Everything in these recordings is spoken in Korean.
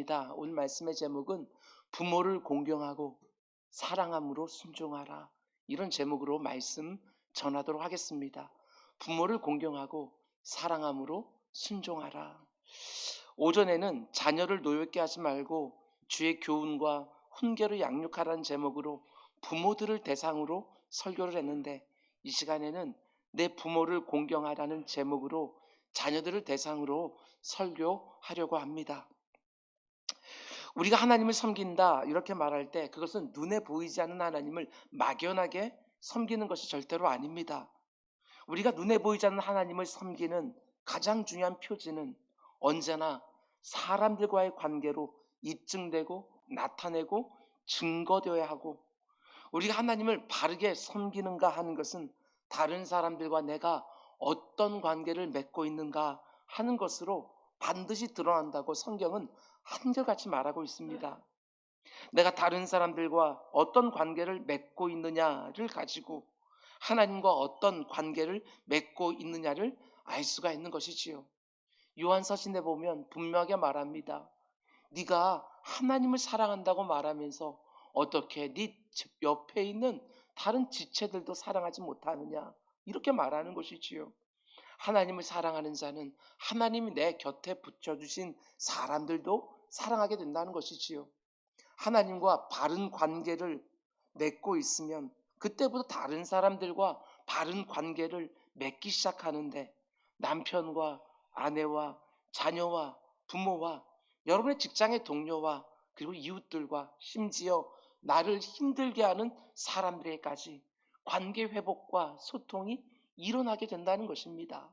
반갑습니다. 오늘 말씀의 제목은 부모를 공경하고 사랑함으로 순종하라. 이런 제목으로 말씀 전하도록 하겠습니다. 부모를 공경하고 사랑함으로 순종하라. 오전에는 자녀를 노엽게 하지 말고 주의 교훈과 훈계를 양육하라는 제목으로 부모들을 대상으로 설교를 했는데, 이 시간에는 내 부모를 공경하라는 제목으로 자녀들을 대상으로 설교하려고 합니다. 우리가 하나님을 섬긴다 이렇게 말할 때 그것은 눈에 보이지 않는 하나님을 막연하게 섬기는 것이 절대로 아닙니다. 우리가 눈에 보이지 않는 하나님을 섬기는 가장 중요한 표지는 언제나 사람들과의 관계로 입증되고 나타내고 증거되어야 하고, 우리가 하나님을 바르게 섬기는가 하는 것은 다른 사람들과 내가 어떤 관계를 맺고 있는가 하는 것으로 반드시 드러난다고 성경은 한결같이 말하고 있습니다. 내가 다른 사람들과 어떤 관계를 맺고 있느냐를 가지고 하나님과 어떤 관계를 맺고 있느냐를 알 수가 있는 것이지요. 요한서신에 보면 분명하게 말합니다. 네가 하나님을 사랑한다고 말하면서 어떻게 네 옆에 있는 다른 지체들도 사랑하지 못하느냐, 이렇게 말하는 것이지요. 하나님을 사랑하는 자는 하나님이 내 곁에 붙여주신 사람들도 사랑하게 된다는 것이지요. 하나님과 바른 관계를 맺고 있으면 그때부터 다른 사람들과 바른 관계를 맺기 시작하는데, 남편과 아내와 자녀와 부모와 여러분의 직장의 동료와 그리고 이웃들과 심지어 나를 힘들게 하는 사람들에게까지 관계 회복과 소통이 일어나게 된다는 것입니다.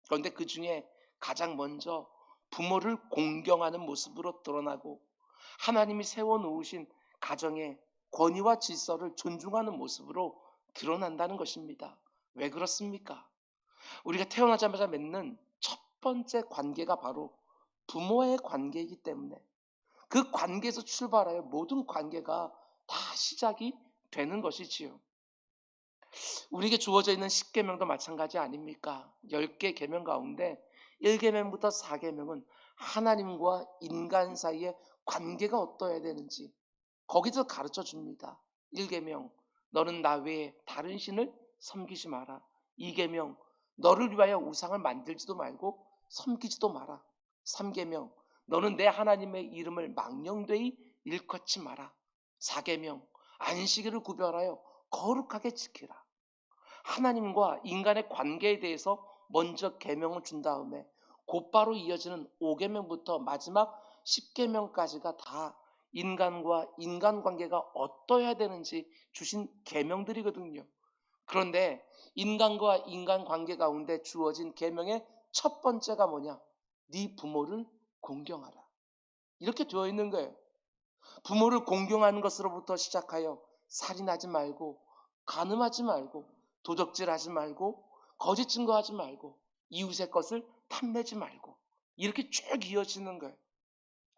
그런데 그 중에 가장 먼저 부모를 공경하는 모습으로 드러나고 하나님이 세워놓으신 가정의 권위와 질서를 존중하는 모습으로 드러난다는 것입니다. 왜 그렇습니까? 우리가 태어나자마자 맺는 첫 번째 관계가 바로 부모와의 관계이기 때문에 그 관계에서 출발하여 모든 관계가 다 시작이 되는 것이지요. 우리에게 주어져 있는 10계명도 마찬가지 아닙니까? 10개 계명 가운데 1계명부터 4계명은 하나님과 인간 사이의 관계가 어떠해야 되는지 거기서 가르쳐 줍니다. 1계명, 너는 나 외에 다른 신을 섬기지 마라. 2계명, 너를 위하여 우상을 만들지도 말고 섬기지도 마라. 3계명, 너는 내 하나님의 이름을 망령되이 일컫지 마라. 4계명, 안식일을 구별하여 거룩하게 지키라. 하나님과 인간의 관계에 대해서 먼저 계명을 준 다음에 곧바로 이어지는 5계명부터 마지막 10계명까지가 다 인간과 인간관계가 어떠해야 되는지 주신 계명들이거든요. 그런데 인간과 인간관계 가운데 주어진 계명의 첫 번째가 뭐냐? 네 부모를 공경하라. 이렇게 되어 있는 거예요. 부모를 공경하는 것으로부터 시작하여 살인하지 말고, 간음하지 말고, 도적질하지 말고, 거짓 증거하지 말고, 이웃의 것을 탐내지 말고, 이렇게 쭉 이어지는 거예요.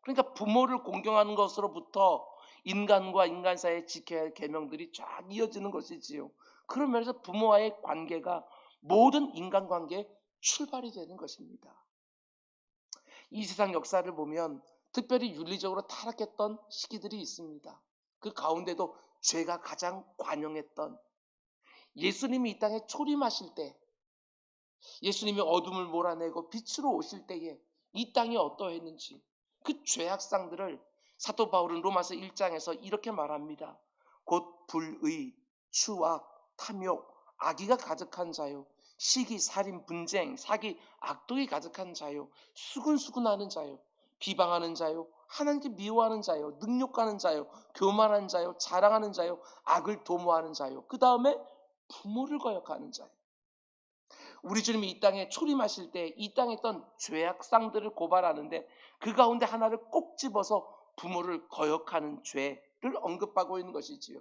그러니까 부모를 공경하는 것으로부터 인간과 인간 사이에 지켜야 할 계명들이 쫙 이어지는 것이지요. 그런 면에서 부모와의 관계가 모든 인간관계의 출발이 되는 것입니다. 이 세상 역사를 보면 특별히 윤리적으로 타락했던 시기들이 있습니다. 그 가운데도 죄가 가장 관영했던, 예수님이 이 땅에 초림하실 때, 예수님이 어둠을 몰아내고 빛으로 오실 때에 이 땅이 어떠했는지 그 죄악상들을 사도 바울은 로마서 1장에서 이렇게 말합니다. 곧 불의, 추악, 탐욕, 악의가 가득한 자요, 시기, 살인, 분쟁, 사기, 악독이 가득한 자요, 수근수근하는 자요, 비방하는 자요, 하나님께 미워하는 자요, 능욕하는 자요, 교만한 자요, 자랑하는 자요, 악을 도모하는 자요, 그 다음에 부모를 거역하는 자요. 우리 주님이 이 땅에 초림하실 때 이 땅에 있던 죄악상들을 고발하는데 그 가운데 하나를 꼭 집어서 부모를 거역하는 죄를 언급하고 있는 것이지요.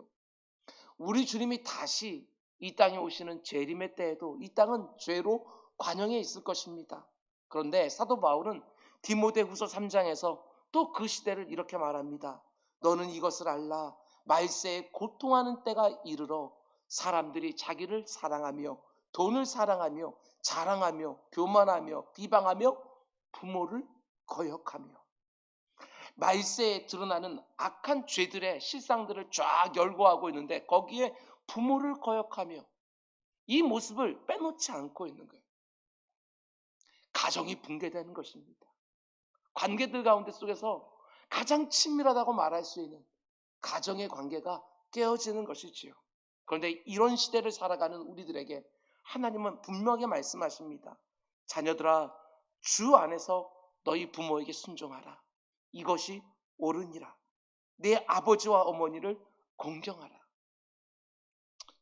우리 주님이 다시 이 땅에 오시는 재림의 때에도 이 땅은 죄로 관영해 있을 것입니다. 그런데 사도 바울은 디모데후서 3장에서 또 그 시대를 이렇게 말합니다. 너는 이것을 알라. 말세에 고통하는 때가 이르러 사람들이 자기를 사랑하며 돈을 사랑하며 자랑하며 교만하며 비방하며 부모를 거역하며, 말세에 드러나는 악한 죄들의 실상들을 쫙 열거하고 있는데 거기에 부모를 거역하며 이 모습을 빼놓지 않고 있는 거예요. 가정이 붕괴되는 것입니다. 관계들 가운데 속에서 가장 친밀하다고 말할 수 있는 가정의 관계가 깨어지는 것이지요. 그런데 이런 시대를 살아가는 우리들에게 하나님은 분명하게 말씀하십니다. 자녀들아, 주 안에서 너희 부모에게 순종하라. 이것이 옳으니라. 내 아버지와 어머니를 공경하라.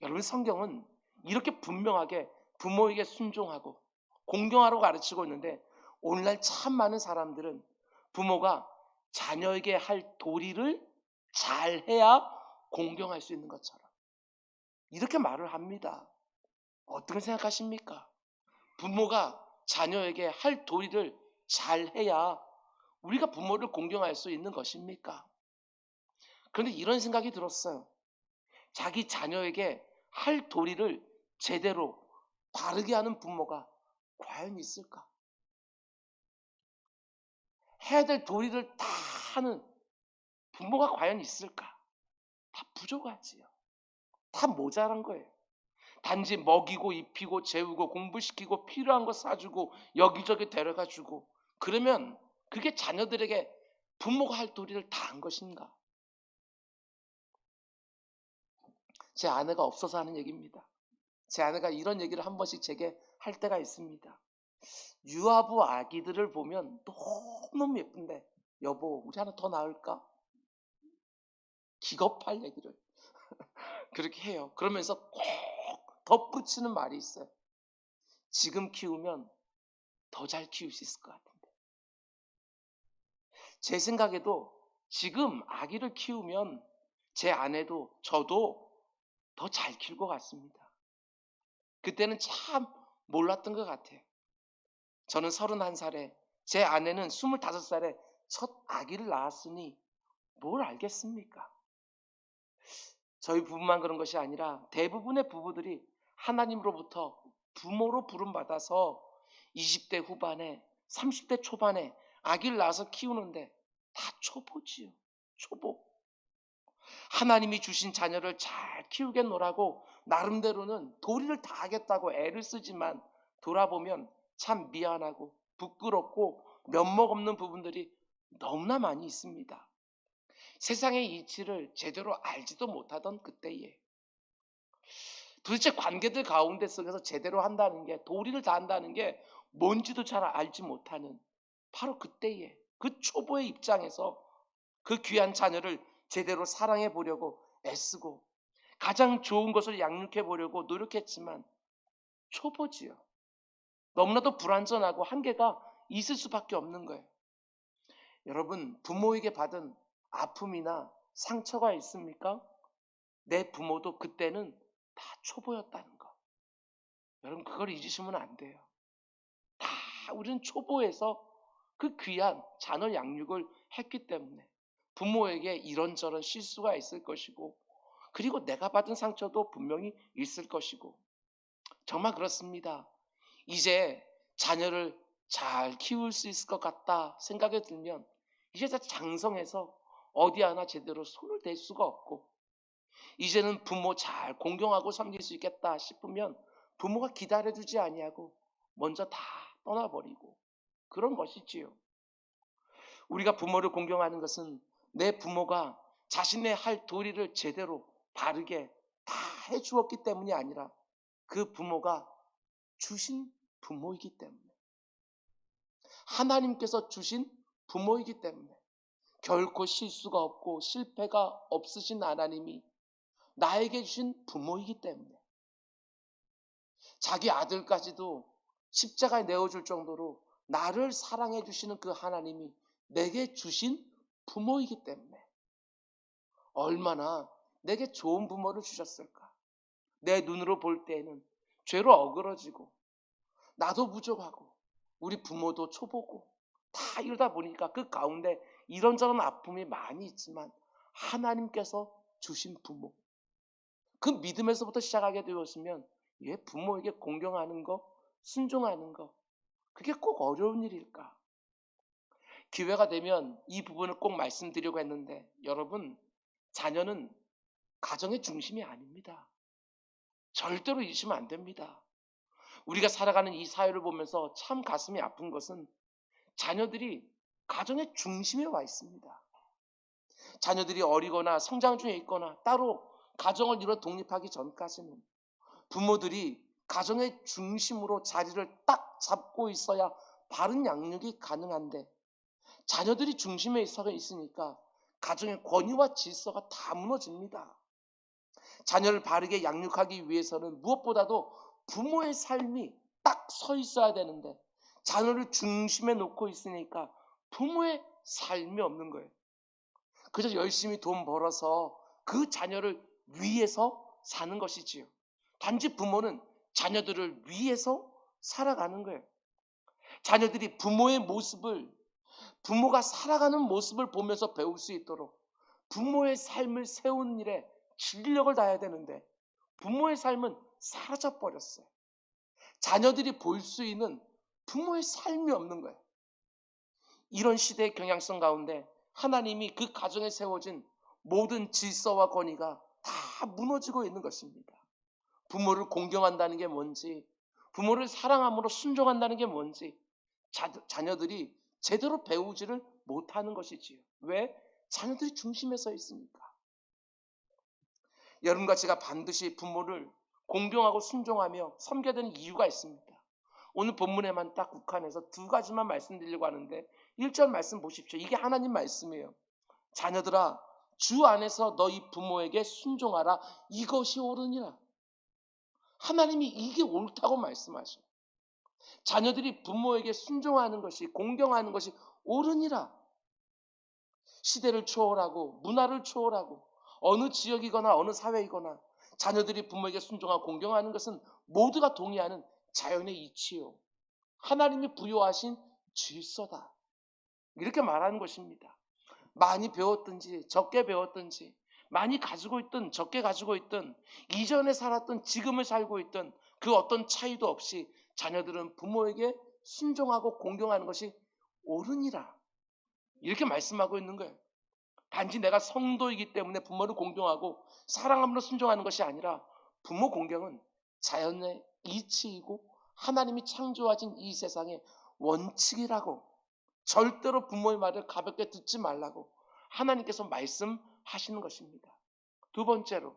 여러분, 성경은 이렇게 분명하게 부모에게 순종하고 공경하라고 가르치고 있는데 오늘날 참 많은 사람들은 부모가 자녀에게 할 도리를 잘해야 공경할 수 있는 것처럼 이렇게 말을 합니다. 어떻게 생각하십니까? 부모가 자녀에게 할 도리를 잘해야 우리가 부모를 공경할 수 있는 것입니까? 그런데 이런 생각이 들었어요. 자기 자녀에게 할 도리를 제대로 바르게 하는 부모가 과연 있을까? 해야 될 도리를 다 하는 부모가 과연 있을까? 다 부족하지요. 다 모자란 거예요. 단지 먹이고 입히고 재우고 공부시키고 필요한 거 사주고 여기저기 데려가주고 그러면 그게 자녀들에게 부모가 할 도리를 다 한 것인가? 제 아내가 없어서 하는 얘기입니다. 제 아내가 이런 얘기를 한 번씩 제게 할 때가 있습니다. 유아부 아기들을 보면 너무너무 예쁜데 여보 우리 하나 더 낳을까? 기겁할 얘기를 그렇게 해요. 그러면서 꼭 덧붙이는 말이 있어요. 지금 키우면 더 잘 키울 수 있을 것 같은데. 제 생각에도 지금 아기를 키우면 제 아내도 저도 더 잘 키울 것 같습니다. 그때는 참 몰랐던 것 같아요. 저는 31살에 제 아내는 25살에 첫 아기를 낳았으니 뭘 알겠습니까? 저희 부부만 그런 것이 아니라 대부분의 부부들이 하나님으로부터 부모로 부름받아서 20대 후반에 30대 초반에 아기를 낳아서 키우는데 다 초보지요. 초보. 하나님이 주신 자녀를 잘 키우겠노라고 나름대로는 도리를 다 하겠다고 애를 쓰지만 돌아보면 참 미안하고 부끄럽고 면목 없는 부분들이 너무나 많이 있습니다. 세상의 이치를 제대로 알지도 못하던 그때에 도대체 관계들 가운데 속에서 제대로 한다는 게 도리를 다 한다는 게 뭔지도 잘 알지 못하는 바로 그때에 그 초보의 입장에서 그 귀한 자녀를 제대로 사랑해 보려고 애쓰고 가장 좋은 것을 양육해 보려고 노력했지만 초보지요. 너무나도 불완전하고 한계가 있을 수밖에 없는 거예요. 여러분, 부모에게 받은 아픔이나 상처가 있습니까? 내 부모도 그때는 다 초보였다는 거. 여러분, 그걸 잊으시면 안 돼요. 다 우리는 초보에서 그 귀한 자녀 양육을 했기 때문에 부모에게 이런저런 실수가 있을 것이고 그리고 내가 받은 상처도 분명히 있을 것이고 정말 그렇습니다. 이제 자녀를 잘 키울 수 있을 것 같다 생각이 들면 이제 장성해서 어디 하나 제대로 손을 댈 수가 없고 이제는 부모 잘 공경하고 섬길 수 있겠다 싶으면 부모가 기다려주지 아니하고 먼저 다 떠나버리고 그런 것이지요. 우리가 부모를 공경하는 것은 내 부모가 자신의 할 도리를 제대로 바르게 다 해주었기 때문이 아니라 그 부모가 주신 부모이기 때문에 하나님께서 주신 부모이기 때문에 결코 실수가 없고 실패가 없으신 하나님이 나에게 주신 부모이기 때문에 자기 아들까지도 십자가에 내어줄 정도로 나를 사랑해 주시는 그 하나님이 내게 주신 부모이기 때문에 얼마나 내게 좋은 부모를 주셨을까. 내 눈으로 볼 때에는 죄로 어그러지고 나도 부족하고 우리 부모도 초보고 다 이러다 보니까 그 가운데 이런저런 아픔이 많이 있지만 하나님께서 주신 부모 그 믿음에서부터 시작하게 되었으면 부모에게 공경하는 거 순종하는 거 그게 꼭 어려운 일일까. 기회가 되면 이 부분을 꼭 말씀드리려고 했는데, 여러분, 자녀는 가정의 중심이 아닙니다. 절대로 잊으시면 안 됩니다. 우리가 살아가는 이 사회를 보면서 참 가슴이 아픈 것은 자녀들이 가정의 중심에 와 있습니다. 자녀들이 어리거나 성장 중에 있거나 따로 가정을 이뤄 독립하기 전까지는 부모들이 가정의 중심으로 자리를 딱 잡고 있어야 바른 양육이 가능한데, 자녀들이 중심에 있으니까 가정의 권위와 질서가 다 무너집니다. 자녀를 바르게 양육하기 위해서는 무엇보다도 부모의 삶이 딱 서 있어야 되는데, 자녀를 중심에 놓고 있으니까 부모의 삶이 없는 거예요. 그저 열심히 돈 벌어서 그 자녀를 위해서 사는 것이지요. 단지 부모는 자녀들을 위해서 살아가는 거예요. 자녀들이 부모가 살아가는 모습을 보면서 배울 수 있도록 부모의 삶을 세우는 일에 진력을 다해야 되는데, 부모의 삶은 사라져 버렸어요. 자녀들이 볼 수 있는 부모의 삶이 없는 거예요. 이런 시대의 경향성 가운데 하나님이 그 가정에 세워진 모든 질서와 권위가 다 무너지고 있는 것입니다. 부모를 공경한다는 게 뭔지, 부모를 사랑함으로 순종한다는 게 뭔지 자녀들이 제대로 배우지를 못하는 것이지요. 왜? 자녀들이 중심에 서 있으니까. 여러분과 제가 반드시 부모를 공경하고 순종하며 섬겨야 되는 이유가 있습니다. 오늘 본문에만 딱 국한해서 두 가지만 말씀드리려고 하는데, 1절 말씀 보십시오. 이게 하나님 말씀이에요. 자녀들아, 주 안에서 너희 부모에게 순종하라. 이것이 옳으니라. 하나님이 이게 옳다고 말씀하셔요. 자녀들이 부모에게 순종하는 것이, 공경하는 것이 옳으니라. 시대를 초월하고 문화를 초월하고 어느 지역이거나 어느 사회이거나 자녀들이 부모에게 순종하고 공경하는 것은 모두가 동의하는 자연의 이치요, 하나님이 부여하신 질서다, 이렇게 말하는 것입니다. 많이 배웠든지 적게 배웠든지, 많이 가지고 있든 적게 가지고 있든, 이전에 살았던 지금을 살고 있든 그 어떤 차이도 없이 자녀들은 부모에게 순종하고 공경하는 것이 옳으니라, 이렇게 말씀하고 있는 거예요. 단지 내가 성도이기 때문에 부모를 공경하고 사랑함으로 순종하는 것이 아니라, 부모 공경은 자연의 이치이고 하나님이 창조하신 이 세상의 원칙이라고, 절대로 부모의 말을 가볍게 듣지 말라고 하나님께서 말씀하시는 것입니다. 두 번째로,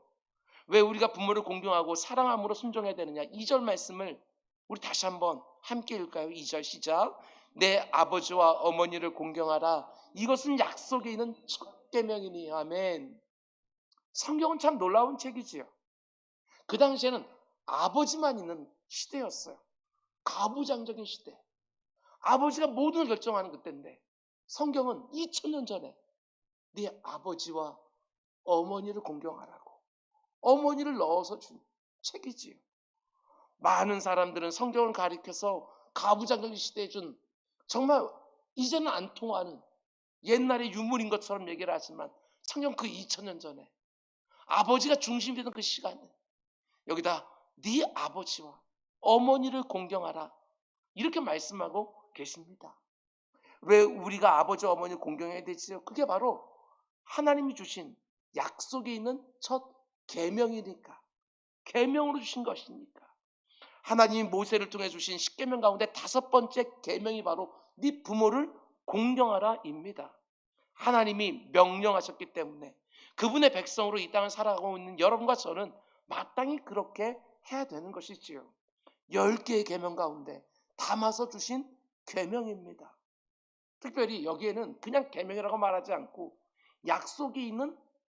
왜 우리가 부모를 공경하고 사랑함으로 순종해야 되느냐, 2절 말씀을 우리 다시 한번 함께 읽을까요? 2절 시작. 내 아버지와 어머니를 공경하라. 이것은 약속에 있는 첫 계명이니. 아멘. 성경은 참 놀라운 책이지요. 그 당시에는 아버지만 있는 시대였어요. 가부장적인 시대. 아버지가 모든 걸 결정하는 그때인데, 성경은 2000년 전에 네 아버지와 어머니를 공경하라고 어머니를 넣어서 준 책이지요. 많은 사람들은 성경을 가리켜서 가부장적인 시대에 준, 정말 이제는 안 통하는 옛날의 유물인 것처럼 얘기를 하지만, 성경 그 2000년 전에 아버지가 중심이 되던 그 시간에 여기다 네 아버지와 어머니를 공경하라, 이렇게 말씀하고 계십니다. 왜 우리가 아버지와 어머니를 공경해야 되지요? 그게 바로 하나님이 주신 약속에 있는 첫 계명이니까, 계명으로 주신 것이니까. 하나님이 모세를 통해 주신 십계명 가운데 다섯 번째 계명이 바로 네 부모를 공경하라입니다. 하나님이 명령하셨기 때문에 그분의 백성으로 이 땅을 살아가고 있는 여러분과 저는 마땅히 그렇게 해야 되는 것이지요. 10개의 계명 가운데 담아서 주신 계명입니다. 특별히 여기에는 그냥 계명이라고 말하지 않고 약속이 있는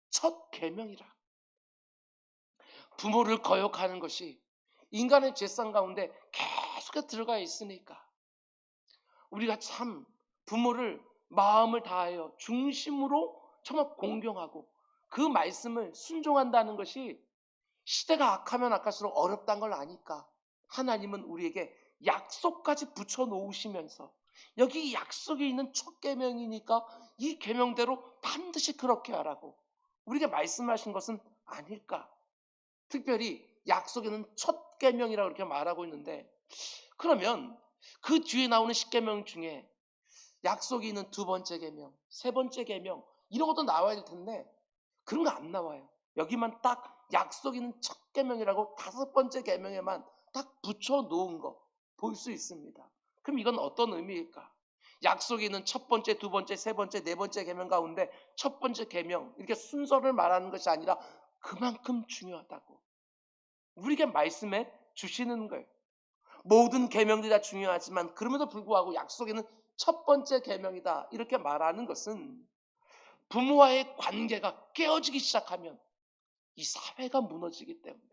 첫 계명이라. 부모를 거역하는 것이 인간의 죄성 가운데 계속 들어가 있으니까, 우리가 참 부모를 마음을 다하여 중심으로 정말 공경하고 그 말씀을 순종한다는 것이 시대가 악하면 악할수록 어렵다는 걸 아니까, 하나님은 우리에게 약속까지 붙여 놓으시면서 여기 약속이 있는 첫 계명이니까 이 계명대로 반드시 그렇게 하라고 우리에게 말씀하신 것은 아닐까. 특별히 약속에는 첫 계명이라고 이렇게 말하고 있는데, 그러면 그 뒤에 나오는 십계명 중에 약속이 있는 두 번째 계명, 세 번째 계명 이런 것도 나와야 될 텐데 그런 거 안 나와요. 여기만 딱 약속 있는 첫 계명이라고 다섯 번째 계명에만 딱 붙여 놓은 거 볼 수 있습니다. 그럼 이건 어떤 의미일까? 약속이 있는 첫 번째, 두 번째, 세 번째, 네 번째 계명 가운데 첫 번째 계명 이렇게 순서를 말하는 것이 아니라 그만큼 중요하다고 우리에게 말씀해 주시는 거예요. 모든 계명들이 다 중요하지만 그럼에도 불구하고 약속에는 첫 번째 계명이다 이렇게 말하는 것은 부모와의 관계가 깨어지기 시작하면 이 사회가 무너지기 때문에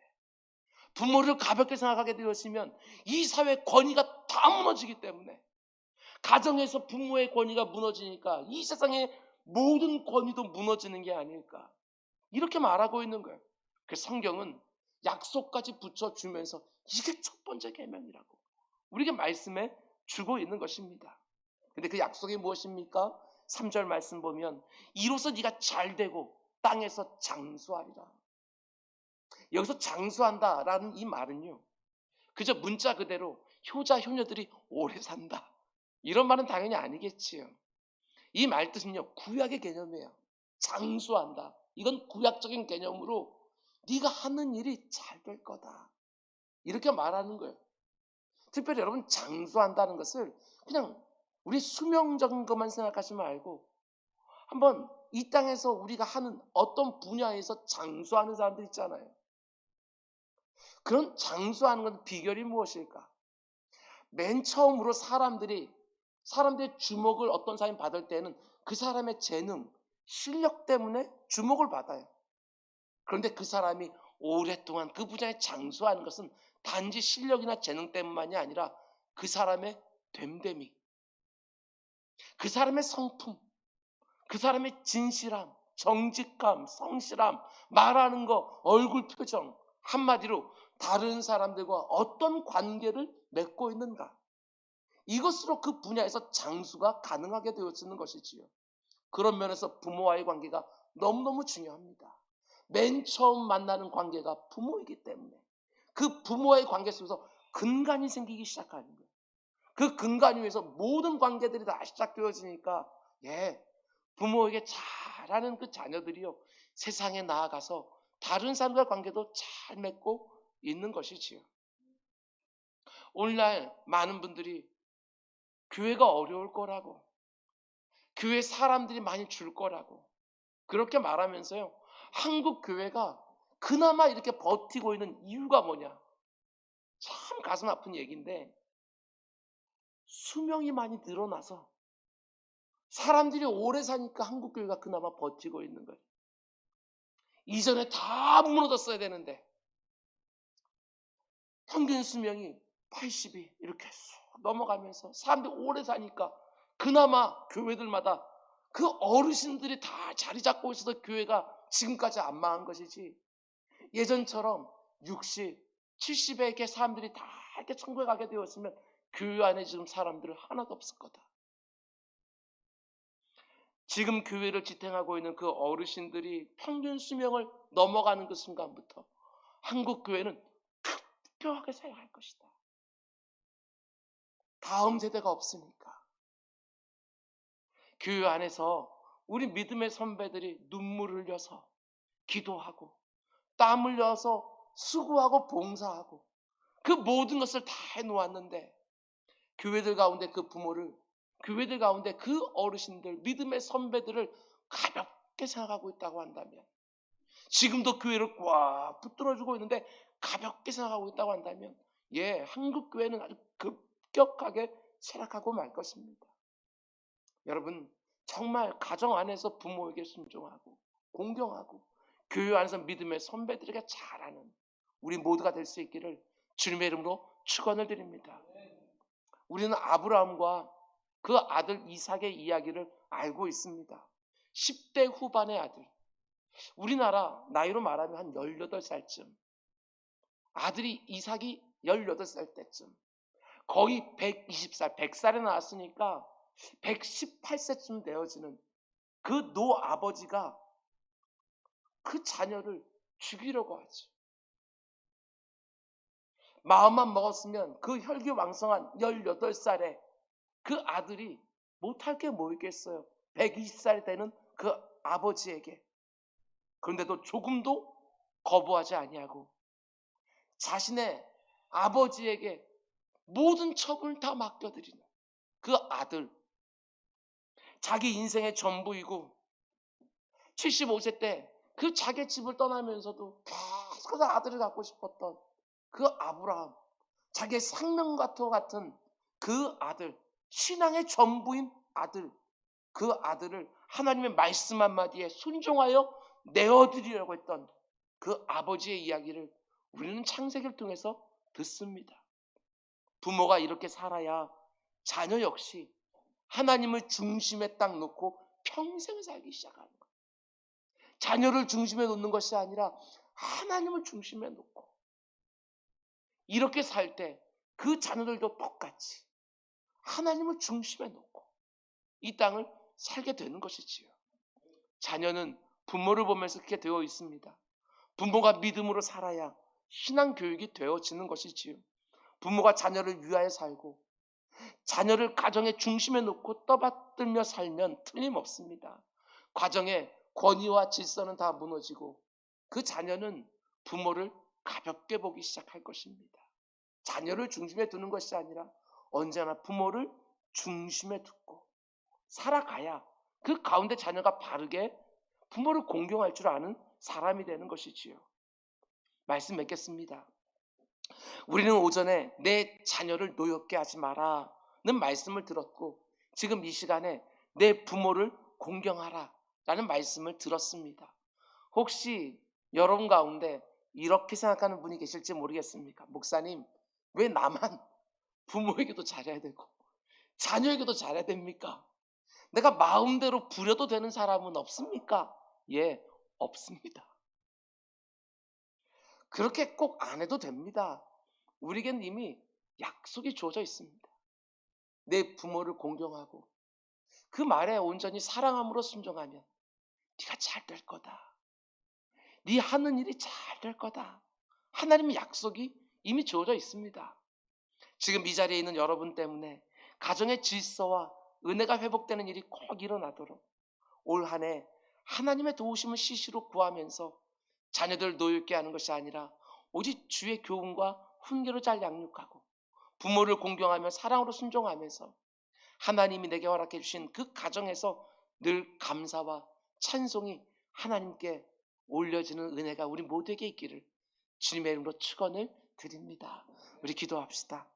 부모를 가볍게 생각하게 되었으면 이 사회 권위가 다 무너지기 때문에 가정에서 부모의 권위가 무너지니까 이 세상의 모든 권위도 무너지는 게 아닐까 이렇게 말하고 있는 거예요. 그 성경은 약속까지 붙여주면서 이게 첫 번째 계명이라고 우리에게 말씀해 주고 있는 것입니다. 근데 그 약속이 무엇입니까? 3절 말씀 보면 이로써 네가 잘되고 땅에서 장수하리라. 여기서 장수한다라는 이 말은요 그저 문자 그대로 효자 효녀들이 오래 산다 이런 말은 당연히 아니겠지요. 이 말 뜻은요 구약의 개념이에요. 장수한다 이건 구약적인 개념으로 네가 하는 일이 잘 될 거다 이렇게 말하는 거예요. 특별히 여러분 장수한다는 것을 그냥 우리 수명적인 것만 생각하지 말고 한번 이 땅에서 우리가 하는 어떤 분야에서 장수하는 사람들 있잖아요. 그런 장수하는 건 비결이 무엇일까? 맨 처음으로 사람들의 주목을 어떤 사람이 받을 때는 그 사람의 재능, 실력 때문에 주목을 받아요. 그런데 그 사람이 오랫동안 그 분야에 장수하는 것은 단지 실력이나 재능 때문만이 아니라 그 사람의 됨됨이, 그 사람의 성품, 그 사람의 진실함, 정직함, 성실함, 말하는 거, 얼굴 표정, 한마디로 다른 사람들과 어떤 관계를 맺고 있는가. 이것으로 그 분야에서 장수가 가능하게 되어지는 것이지요. 그런 면에서 부모와의 관계가 너무너무 중요합니다. 맨 처음 만나는 관계가 부모이기 때문에 그 부모와의 관계 속에서 근간이 생기기 시작하는 거예요. 그 근간 위에서 모든 관계들이 다 시작되어지니까 부모에게 잘하는 그 자녀들이요 세상에 나아가서 다른 사람과 관계도 잘 맺고 있는 것이지요. 오늘날 많은 분들이 교회가 어려울 거라고 교회 사람들이 많이 줄 거라고 그렇게 말하면서요 한국 교회가 그나마 이렇게 버티고 있는 이유가 뭐냐 참 가슴 아픈 얘기인데 수명이 많이 늘어나서 사람들이 오래 사니까 한국 교회가 그나마 버티고 있는 거예요. 이전에 다 무너졌어야 되는데 평균 수명이 80이 이렇게 쑥 넘어가면서 사람들이 오래 사니까 그나마 교회들마다 그 어르신들이 다 자리 잡고 있어서 교회가 지금까지 안 망한 것이지 예전처럼 60, 70에 이렇게 사람들이 다 이렇게 천국에 가게 되었으면 교회 안에 지금 사람들은 하나도 없을 거다. 지금 교회를 지탱하고 있는 그 어르신들이 평균 수명을 넘어가는 그 순간부터 한국 교회는 급격하게 쇠할 것이다. 다음 세대가 없으니까. 교회 안에서 우리 믿음의 선배들이 눈물을 흘려서 기도하고 땀 흘려서 수고하고 봉사하고 그 모든 것을 다 해놓았는데 교회들 가운데 그 부모를 교회들 가운데 그 어르신들 믿음의 선배들을 가볍게 생각하고 있다고 한다면 지금도 교회를 꽉 붙들어주고 있는데 가볍게 생각하고 있다고 한다면 한국 교회는 아주 급격하게 쇠락하고 말 것입니다. 여러분 정말 가정 안에서 부모에게 순종하고 공경하고 교회 안에서 믿음의 선배들에게 잘하는 우리 모두가 될 수 있기를 주님의 이름으로 축원을 드립니다. 우리는 아브라함과 그 아들 이삭의 이야기를 알고 있습니다. 10대 후반의 아들. 우리나라 나이로 말하면 한 18살쯤. 아들이 이삭이 18살 때쯤. 거의 120살, 100살에 나왔으니까 118세쯤 되어지는 그 노아버지가 그 자녀를 죽이려고 하죠. 마음만 먹었으면 그 혈기왕성한 18살에 그 아들이 못할 게 뭐 있겠어요. 120살이 되는 그 아버지에게. 그런데도 조금도 거부하지 아니하고 자신의 아버지에게 모든 처분을 다 맡겨드리는 그 아들, 자기 인생의 전부이고 75세 때 그 자기 집을 떠나면서도 계속해서 아들을 갖고 싶었던 그 아브라함, 자기의 생명과 같은 그 아들, 신앙의 전부인 아들, 그 아들을 하나님의 말씀 한마디에 순종하여 내어드리려고 했던 그 아버지의 이야기를 우리는 창세기를 통해서 듣습니다. 부모가 이렇게 살아야 자녀 역시 하나님을 중심에 딱 놓고 평생 살기 시작하는 거예요. 자녀를 중심에 놓는 것이 아니라 하나님을 중심에 놓고 이렇게 살 때 그 자녀들도 똑같이 하나님을 중심에 놓고 이 땅을 살게 되는 것이지요. 자녀는 부모를 보면서 그렇게 되어 있습니다. 부모가 믿음으로 살아야 신앙 교육이 되어지는 것이지요. 부모가 자녀를 위하여 살고 자녀를 가정의 중심에 놓고 떠받들며 살면 틀림없습니다. 가정의 권위와 질서는 다 무너지고 그 자녀는 부모를 가볍게 보기 시작할 것입니다. 자녀를 중심에 두는 것이 아니라 언제나 부모를 중심에 두고 살아가야 그 가운데 자녀가 바르게 부모를 공경할 줄 아는 사람이 되는 것이지요. 말씀 맺겠습니다. 우리는 오전에 내 자녀를 노엽게 하지 마라는 말씀을 들었고 지금 이 시간에 내 부모를 공경하라 라는 말씀을 들었습니다. 혹시 여러분 가운데 이렇게 생각하는 분이 계실지 모르겠습니까? 목사님, 왜 나만 부모에게도 잘해야 되고 자녀에게도 잘해야 됩니까? 내가 마음대로 부려도 되는 사람은 없습니까? 예, 없습니다. 그렇게 꼭 안 해도 됩니다. 우리에겐 이미 약속이 주어져 있습니다. 내 부모를 공경하고 그 말에 온전히 사랑함으로 순종하면 네가 잘 될 거다. 네 하는 일이 잘 될 거다. 하나님의 약속이 이미 주어져 있습니다. 지금 이 자리에 있는 여러분 때문에 가정의 질서와 은혜가 회복되는 일이 꼭 일어나도록 올 한 해 하나님의 도우심을 시시로 구하면서 자녀들 노엽게 하는 것이 아니라 오직 주의 교훈과 훈계로 잘 양육하고 부모를 공경하며 사랑으로 순종하면서 하나님이 내게 허락해 주신 그 가정에서 늘 감사와 찬송이 하나님께 올려지는 은혜가 우리 모두에게 있기를 주님의 이름으로 축원을 드립니다. 우리 기도합시다.